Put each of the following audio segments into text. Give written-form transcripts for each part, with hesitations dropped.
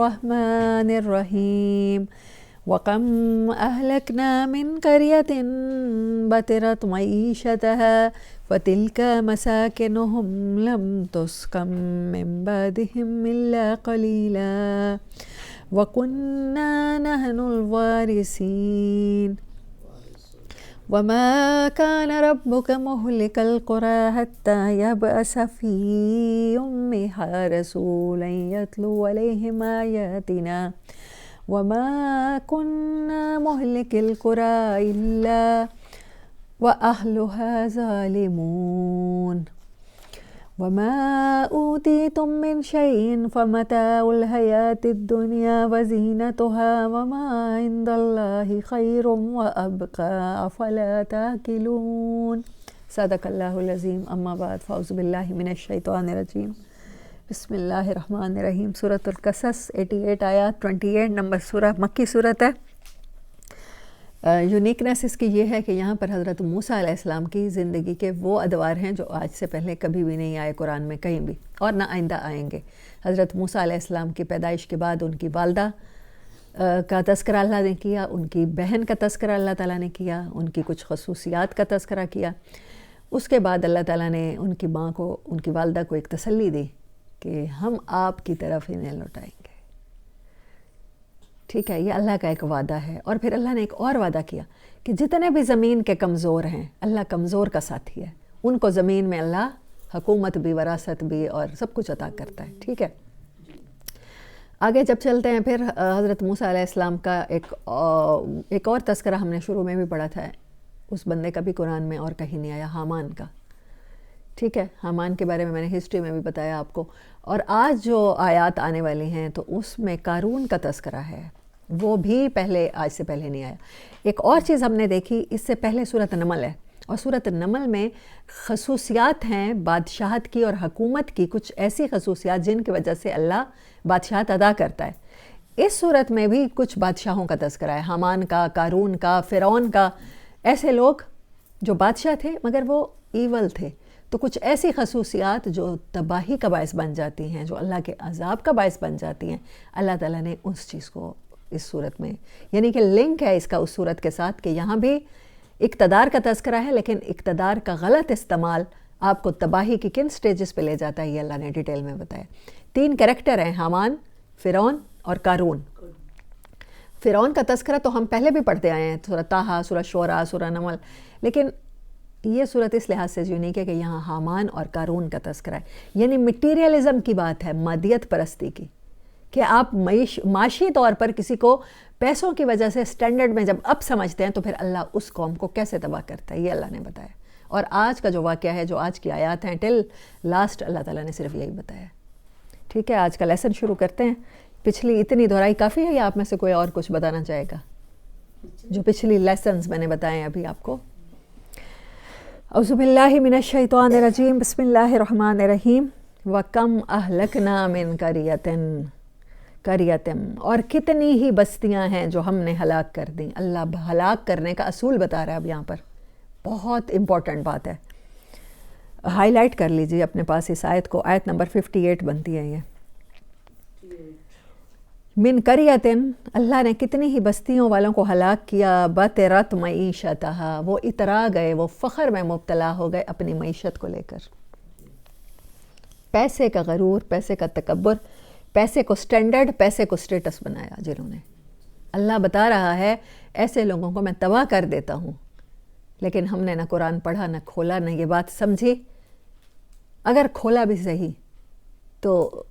الرحمن الرحيم وكم أهلكنا من قرية بطرت معيشتها فتلك مساكنهم لم تسكن من بعدهم إلا قليلا وكنا نحن الوارثين وما كان ربك مهلك القرى حتى يبعث في أمها رسولا يتلو عليهم آياتنا وما كنا مهلك القرى إلا وأهلها ظالمون وما أوتيتم من شيء فمتاع الحياة الدنيا وزينتها وما عند الله خير وأبقى أفلا تأكلون صدق اللہ العظیم اما بعد فاعوذ باللہ من الشیطان الرجیم بسم اللہ الرحمن الرحیم سورۃ القصص 88 آیات 28 نمبر سورہ مکی صورت ہے۔ یونیکنیس اس کی یہ ہے کہ یہاں پر حضرت موسیٰ علیہ السلام کی زندگی کے وہ ادوار ہیں جو آج سے پہلے کبھی بھی نہیں آئے قرآن میں کہیں بھی، اور نہ آئندہ آئیں گے۔ حضرت موسیٰ علیہ السلام کی پیدائش کے بعد ان کی والدہ کا تذکرہ اللہ نے کیا، ان کی بہن کا تذکرہ اللہ تعالیٰ نے کیا، ان کی کچھ خصوصیات کا تذکرہ کیا۔ اس کے بعد اللہ تعالیٰ نے ان کی ماں کو، ان کی والدہ کو ایک تسلی دی کہ ہم آپ کی طرف انہیں لوٹائیں گے۔ ٹھیک ہے، یہ اللہ کا ایک وعدہ ہے۔ اور پھر اللہ نے ایک اور وعدہ کیا کہ جتنے بھی زمین کے کمزور ہیں، اللہ کمزور کا ساتھی ہے، ان کو زمین میں اللہ حکومت بھی، وراثت بھی اور سب کچھ عطا کرتا ہے۔ ٹھیک ہے، آگے جب چلتے ہیں پھر حضرت موسیٰ علیہ السلام کا ایک اور تذکرہ ہم نے شروع میں بھی پڑھا تھا، اس بندے کا بھی قرآن میں اور کہیں نہیں آیا، حامان کا۔ ٹھیک ہے، حامان کے بارے میں میں نے ہسٹری میں بھی بتایا آپ کو۔ اور آج جو آیات آنے والی ہیں تو اس میں قارون کا تذکرہ ہے، وہ بھی آج سے پہلے نہیں آیا۔ ایک اور چیز ہم نے دیکھی، اس سے پہلے سورۃ نمل ہے، اور سورۃ نمل میں خصوصیات ہیں بادشاہت کی اور حکومت کی، کچھ ایسی خصوصیات جن کی وجہ سے اللہ بادشاہت ادا کرتا ہے۔ اس صورت میں بھی کچھ بادشاہوں کا تذکرہ ہے، حامان کا، قارون کا، فرعون کا، ایسے لوگ جو بادشاہ تھے مگر وہ ایول تھے۔ تو کچھ ایسی خصوصیات جو تباہی کا باعث بن جاتی ہیں، جو اللہ کے عذاب کا باعث بن جاتی ہیں، اللہ تعالیٰ نے اس چیز کو اس صورت میں، یعنی کہ لنک ہے اس کا اس صورت کے ساتھ کہ یہاں بھی اقتدار کا تذکرہ ہے، لیکن اقتدار کا غلط استعمال آپ کو تباہی کی کن سٹیجز پہ لے جاتا ہے، یہ اللہ نے ڈیٹیل میں بتایا۔ 3 کریکٹر ہیں، حامان، فرعون اور قارون۔ فرعون کا تذکرہ تو ہم پہلے بھی پڑھتے آئے ہیں، سورہ طٰہٰ، سورہ شعراء، سورہ نمل، لیکن یہ صورت اس لحاظ سے یونیک ہے کہ یہاں حامان اور قارون کا تذکرہ ہے، یعنی مٹیریلزم کی بات ہے، مادیت پرستی کی، کہ آپ معاشی طور پر کسی کو پیسوں کی وجہ سے سٹینڈرڈ میں جب اب سمجھتے ہیں تو پھر اللہ اس قوم کو کیسے تباہ کرتا ہے، یہ اللہ نے بتایا۔ اور آج کا جو واقعہ ہے، جو آج کی آیات ہیں ٹل لاسٹ، اللہ تعالیٰ نے صرف یہی بتایا۔ ٹھیک ہے، آج کا لیسن شروع کرتے ہیں۔ پچھلی اتنی دہرائی کافی ہے یا آپ میں سے کوئی اور کچھ بتانا چاہے گا؟ جو پچھلی لیسنز میں نے بتائے ابھی آپ کو۔ اعوذ باللہ من الشیطان الرجیم بسم اللہ الرحمن الرحیم وَكَمْ أَهْلَكْنَا مِنْ قَرْيَةٍ اور کتنی ہی بستیاں ہیں جو ہم نے ہلاک کر دیں۔ اللہ ہلاک کرنے کا اصول بتا رہا ہے اب یہاں پر، بہت امپورٹنٹ بات ہے، ہائی لائٹ کر لیجیے اپنے پاس اس آیت کو، آیت نمبر 58 بنتی ہے یہ۔ من قریۃ، اللہ نے کتنی ہی بستیوں والوں کو ہلاک کیا، بطرت معیشتہا، وہ اترا گئے، وہ فخر میں مبتلا ہو گئے اپنی معیشت کو لے کر، پیسے کا غرور، پیسے کا تکبر، پیسے کو سٹینڈرڈ، پیسے کو سٹیٹس بنایا جنہوں نے۔ اللہ بتا رہا ہے ایسے لوگوں کو میں تباہ کر دیتا ہوں، لیکن ہم نے نہ قرآن پڑھا، نہ کھولا، نہ یہ بات سمجھی۔ اگر کھولا بھی صحیح تو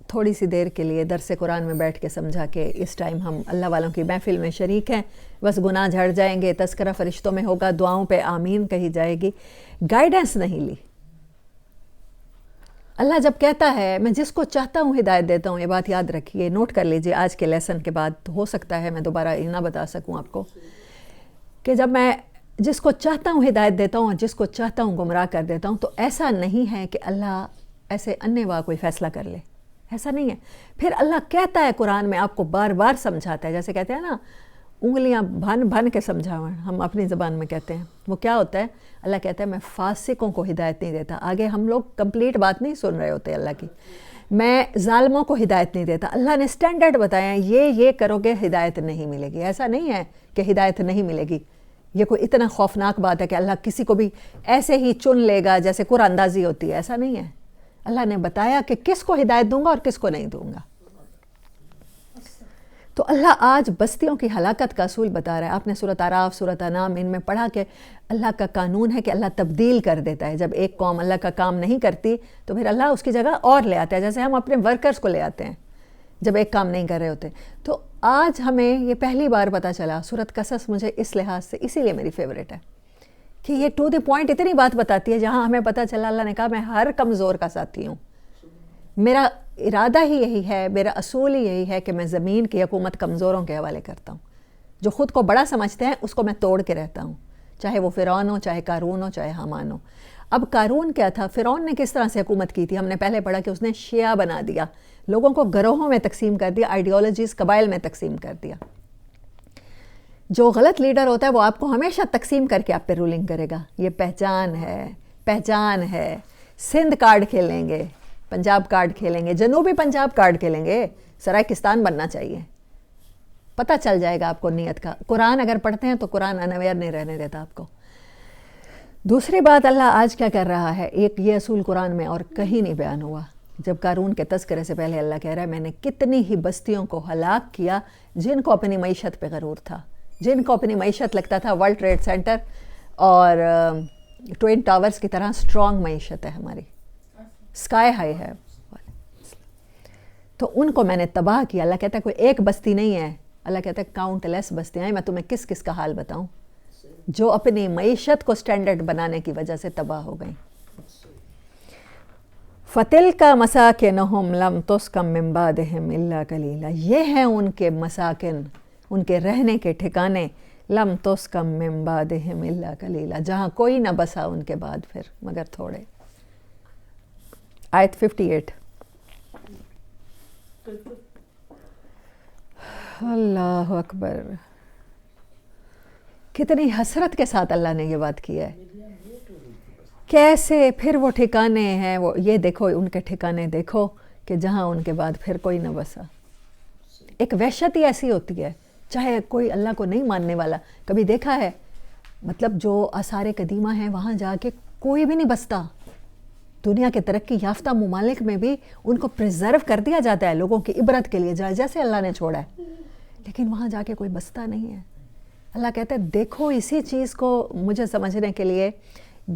تھوڑی سی دیر کے لیے درس قرآن میں بیٹھ کے سمجھا کہ اس ٹائم ہم اللہ والوں کی محفل میں شریک ہیں، بس گناہ جھڑ جائیں گے، تذکرہ فرشتوں میں ہوگا، دعاؤں پہ آمین کہی جائے گی، گائیڈنس نہیں لی۔ اللہ جب کہتا ہے میں جس کو چاہتا ہوں ہدایت دیتا ہوں، یہ بات یاد رکھیے، نوٹ کر لیجئے آج کے لیسن کے بعد، ہو سکتا ہے میں دوبارہ یہ نہ بتا سکوں آپ کو، کہ جب میں جس کو چاہتا ہوں ہدایت دیتا ہوں اور جس کو چاہتا ہوں گمراہ کر دیتا ہوں، تو ایسا نہیں ہے کہ اللہ ایسے انے واہ کوئی فیصلہ کر لے، ایسا نہیں ہے۔ پھر اللہ کہتا ہے قرآن میں، آپ کو بار بار سمجھاتا ہے، جیسے کہتے ہیں نا انگلیاں بھن بھن کے سمجھاؤں، ہم اپنی زبان میں کہتے ہیں، وہ کیا ہوتا ہے؟ اللہ کہتا ہے میں فاسقوں کو ہدایت نہیں دیتا۔ آگے ہم لوگ کمپلیٹ بات نہیں سن رہے ہوتے اللہ کی، میں ظالموں کو ہدایت نہیں دیتا. اللہ نے سٹینڈرڈ بتایا یہ کرو گے ہدایت نہیں ملے گی. ایسا نہیں ہے کہ ہدایت نہیں ملے گی. یہ کوئی اتنا خوفناک بات ہے کہ اللہ کسی کو بھی ایسے ہی چن لے گا جیسے قرآن اندازی ہوتی ہے. ایسا نہیں ہے. اللہ نے بتایا کہ کس کو ہدایت دوں گا اور کس کو نہیں دوں گا. تو اللہ آج بستیوں کی ہلاکت کا اصول بتا رہا ہے. آپ نے سورۃ اعراف، سورۃ انعام ان میں پڑھا کہ اللہ کا قانون ہے کہ اللہ تبدیل کر دیتا ہے. جب ایک قوم اللہ کا کام نہیں کرتی تو پھر اللہ اس کی جگہ اور لے آتا ہے، جیسے ہم اپنے ورکرز کو لے آتے ہیں جب ایک کام نہیں کر رہے ہوتے. تو آج ہمیں یہ پہلی بار پتہ چلا. سورۃ قصص مجھے اس لحاظ سے اسی لیے میری فیوریٹ ہے کہ یہ ٹو دی پوائنٹ اتنی بات بتاتی ہے جہاں ہمیں پتہ چلا اللہ نے کہا میں ہر کمزور کا ساتھی ہوں. میرا ارادہ ہی یہی ہے، میرا اصول ہی یہی ہے کہ میں زمین کی حکومت کمزوروں کے حوالے کرتا ہوں. جو خود کو بڑا سمجھتے ہیں اس کو میں توڑ کے رہتا ہوں، چاہے وہ فرعون ہو، چاہے قارون ہو، چاہے حامان ہو. اب قارون کیا تھا؟ فرعون نے کس طرح سے حکومت کی تھی؟ ہم نے پہلے پڑھا کہ اس نے شیعہ بنا دیا، لوگوں کو گروہوں میں تقسیم کر دیا، آئیڈیالوجیز قبائل میں تقسیم کر دیا. جو غلط لیڈر ہوتا ہے وہ آپ کو ہمیشہ تقسیم کر کے آپ پہ رولنگ کرے گا. یہ پہچان ہے. سندھ کارڈ کھیلیں گے، پنجاب کارڈ کھیلیں گے، جنوبی پنجاب کارڈ کھیلیں گے. سرائیکستان بننا چاہیے. پتہ چل جائے گا آپ کو نیت کا. قرآن اگر پڑھتے ہیں تو قرآن انویئر نہیں رہنے دیتا آپ کو. دوسری بات اللہ آج کیا کر رہا ہے، ایک یہ اصول قرآن میں اور کہیں نہیں بیان ہوا. جب قارون کے تذکرے سے پہلے اللہ کہہ رہا ہے میں نے کتنی ہی بستیوں کو ہلاک کیا جن کو اپنی معیشت پہ غرور تھا، جن کو اپنی معیشت لگتا تھا ورلڈ ٹریڈ سینٹر اور ٹوئن ٹاورز کی طرح اسٹرانگ معیشت ہے ہماری، اسکائی ہائی ہے. تو ان کو میں نے تباہ کیا. اللہ کہتا ہے کوئی ایک بستی نہیں ہے، اللہ کہتا ہے کاؤنٹ لیس بستیاں ہیں. میں تمہیں کس کس کا حال بتاؤں جو اپنی معیشت کو سٹینڈرڈ بنانے کی وجہ سے تباہ ہو گئیں. فَتِلْكَ مَسَاكِنُهُمْ لَمْ تُسْكَن مِّن بَعْدِهِمْ إِلَّا قَلِيلًا. یہ ہیں ان کے مساکن، ان کے رہنے کے ٹھکانے. لَمْ تُسْكَن مِّن بَعْدِهِمْ إِلَّا قَلِيلًا، جہاں کوئی نہ بسا ان کے بعد پھر مگر تھوڑے. آیت 58. اللہ اکبر. کتنی حسرت کے ساتھ اللہ نے یہ بات کی ہے. کیسے پھر وہ ٹھکانے ہیں، وہ یہ دیکھو ان کے ٹھکانے دیکھو کہ جہاں ان کے بعد پھر کوئی نہ بسا. ایک وحشت ہی ایسی ہوتی ہے، چاہے کوئی اللہ کو نہیں ماننے والا. کبھی دیکھا ہے مطلب جو آثار قدیمہ ہیں وہاں جا کے کوئی بھی نہیں بستا. دنیا کے ترقی یافتہ ممالک میں بھی ان کو پریزرو کر دیا جاتا ہے لوگوں کی عبرت کے لیے جیسے اللہ نے چھوڑا ہے، لیکن وہاں جا کے کوئی بستا نہیں ہے. اللہ کہتا ہے دیکھو اسی چیز کو مجھے سمجھنے کے لیے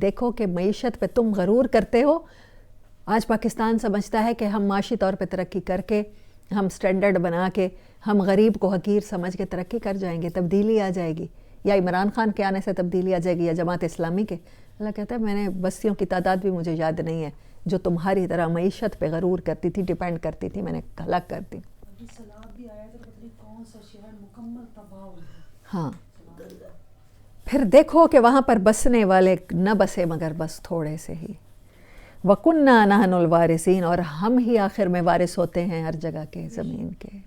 دیکھو کہ معیشت پہ تم غرور کرتے ہو. آج پاکستان سمجھتا ہے کہ ہم معاشی طور پہ ترقی کر کے، ہم سٹینڈرڈ بنا کے، ہم غریب کو حقیر سمجھ کے ترقی کر جائیں گے، تبدیلی آ جائے گی، یا عمران خان کے آنے سے تبدیلی آ جائے گی، یا جماعت اسلامی کے. اللہ کہتا ہے میں نے بستیوں کی تعداد بھی مجھے یاد نہیں ہے جو تمہاری طرح معیشت پہ غرور کرتی تھی، ڈیپینڈ کرتی تھی، میں نے ہلاک کر دی. ہاں پھر دیکھو کہ وہاں پر بسنے والے نہ بسے مگر بس تھوڑے سے ہی. وَكُنَّا نَحْنُ الْوَارِثِينَ، اور ہم ہی آخر میں وارث ہوتے ہیں ہر جگہ کے، زمین کے.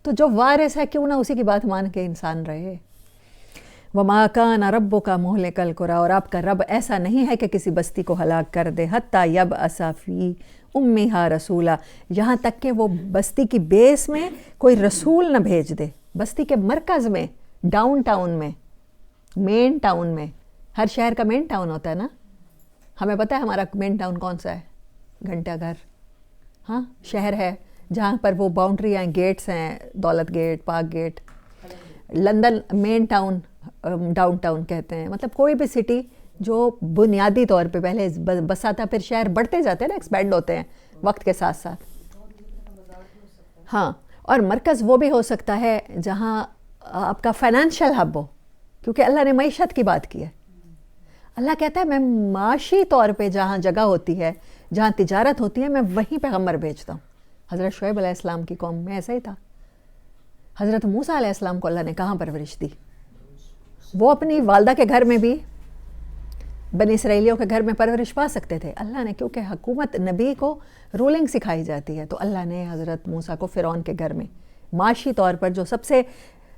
تو جو وارث ہے کیوں نہ اسی کی بات مان کے انسان رہے. وَمَا كَانَ رَبُّكَ مُهْلِكَ الْقُرَىٰ، اور آپ کا رب ایسا نہیں ہے کہ کسی بستی کو ہلاک کر دے. حَتَّىٰ يَبْعَثَ فِي أُمِّهَا رَسُولًا، یہاں تک کہ وہ بستی کی بیس میں کوئی رسول نہ بھیج دے. بستی کے مرکز میں، ڈاؤن ٹاؤن میں، مین ٹاؤن میں. ہر شہر کا مین ٹاؤن ہوتا ہے نا. ہمیں پتہ ہے ہمارا مین ٹاؤن کون سا ہے؟ گھنٹہ گھر. ہاں شہر ہے جہاں پر وہ باؤنڈری ہیں، گیٹس ہیں، دولت گیٹ، پارک گیٹ. لندن مین ٹاؤن، ڈاؤن ٹاؤن کہتے ہیں. مطلب کوئی بھی سٹی جو بنیادی طور پہ پہلے بسا تھا، پھر شہر بڑھتے جاتے ہیں نا، ایکسپینڈ ہوتے ہیں وقت کے ساتھ ساتھ. ہاں اور مرکز وہ بھی ہو سکتا ہے جہاں آپ کا فائنینشیل ہب ہو، کیونکہ اللہ نے معیشت کی بات کی ہے. اللہ کہتا ہے میں معاشی طور پہ جہاں جگہ ہوتی ہے، جہاں تجارت ہوتی ہے، میں وہیں پیغمبر بھیجتا ہوں. حضرت شعیب علیہ السلام کی قوم میں ایسا ہی تھا. حضرت موسیٰ علیہ السلام کو اللہ نے کہاں پرورش دی؟ وہ اپنی والدہ کے گھر میں بھی، بنی اسرائیلیوں کے گھر میں پرورش پا سکتے تھے. اللہ نے کیونکہ حکومت نبی کو رولنگ سکھائی جاتی ہے، تو اللہ نے حضرت موسیٰ کو فرعون کے گھر میں معاشی طور پر جو سب سے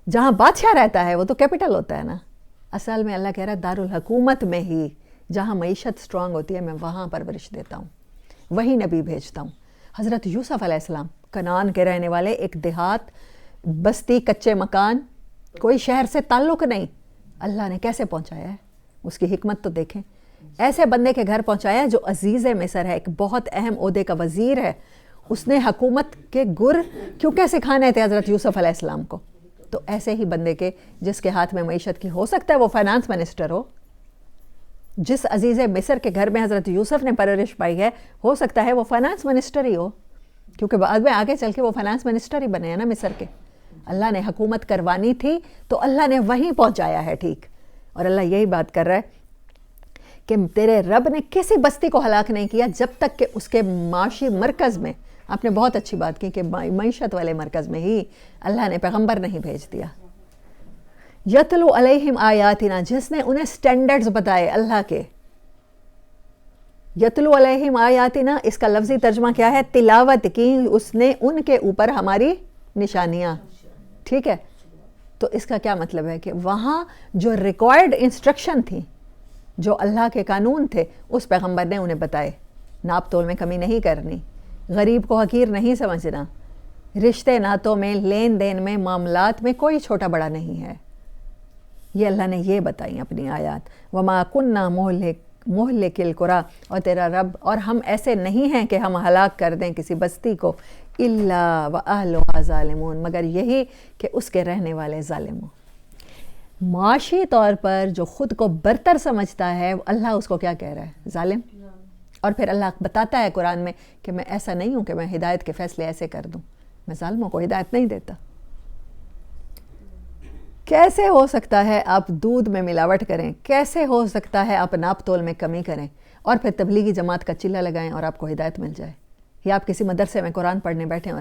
جہاں بادشاہ رہتا ہے وہ تو کیپٹل ہوتا ہے نا. اصل میں اللہ کہہ رہا ہے دارالحکومت میں ہی جہاں معیشت سٹرانگ ہوتی ہے میں وہاں پرورش دیتا ہوں، وہی نبی بھیجتا ہوں. حضرت یوسف علیہ السلام کنعان کے رہنے والے، ایک دیہات، بستی، کچے مکان، کوئی شہر سے تعلق نہیں، اللہ نے کیسے پہنچایا ہے، اس کی حکمت تو دیکھیں. ایسے بندے کے گھر پہنچایا جو عزیز مصر ہے، ایک بہت اہم عہدے کا وزیر ہے. اس نے حکومت کے گر کیونکہ سکھانے تھے حضرت یوسف علیہ السلام کو. تو ایسے ہی بندے کے جس کے ہاتھ میں معیشت کی، ہو سکتا ہے وہ فائنانس منسٹر ہو. جس عزیز مصر کے گھر میں حضرت یوسف نے پرورش پائی ہے، ہو سکتا ہے وہ فائنانس منسٹر ہی ہو، کیونکہ بعد میں آگے چل کے وہ فائنانس منسٹر ہی بنے ہیں نا مصر کے. اللہ نے حکومت کروانی تھی تو اللہ نے وہیں پہنچایا ہے. ٹھیک. اور اللہ یہی بات کر رہا ہے کہ تیرے رب نے کسی بستی کو ہلاک نہیں کیا جب تک کہ اس کے معاشی مرکز میں، آپ نے بہت اچھی بات کی کہ معیشت والے مرکز میں ہی اللہ نے پیغمبر نہیں بھیج دیا. یتلو علیہم آیاتنا، جس نے انہیں سٹینڈرڈز بتائے اللہ کے. یتلو علیہم آیاتنا، اس کا لفظی ترجمہ کیا ہے؟ تلاوت کی اس نے ان کے اوپر ہماری نشانیاں. ٹھیک ہے. تو اس کا کیا مطلب ہے کہ وہاں جو ریکوائرڈ انسٹرکشن تھی، جو اللہ کے قانون تھے، اس پیغمبر نے انہیں بتائے. ناپ تول میں کمی نہیں کرنی، غریب کو حقیر نہیں سمجھنا، رشتے ناتوں میں، لین دین میں، معاملات میں کوئی چھوٹا بڑا نہیں ہے. یہ اللہ نے یہ بتائیں اپنی آیات. وما کننا مہلک القری، اور تیرا رب، اور ہم ایسے نہیں ہیں کہ ہم ہلاک کر دیں کسی بستی کو، الا واہلھا ظالمون، مگر یہی کہ اس کے رہنے والے ظالم ہوں. معاشی طور پر جو خود کو برتر سمجھتا ہے، اللہ اس کو کیا کہہ رہا ہے؟ ظالم. اور پھر اللہ بتاتا ہے قرآن میں کہ میں ایسا نہیں ہوں کہ میں ہدایت کے فیصلے ایسے کر دوں، میں ظالموں کو ہدایت نہیں دیتا. کیسے ہو سکتا ہے آپ دودھ میں ملاوٹ کریں؟ کیسے ہو سکتا ہے آپ ناپ تول میں کمی کریں اور پھر تبلیغی جماعت کا چلہ لگائیں اور آپ کو ہدایت مل جائے؟ یا آپ کسی مدرسے میں قرآن پڑھنے بیٹھیں اور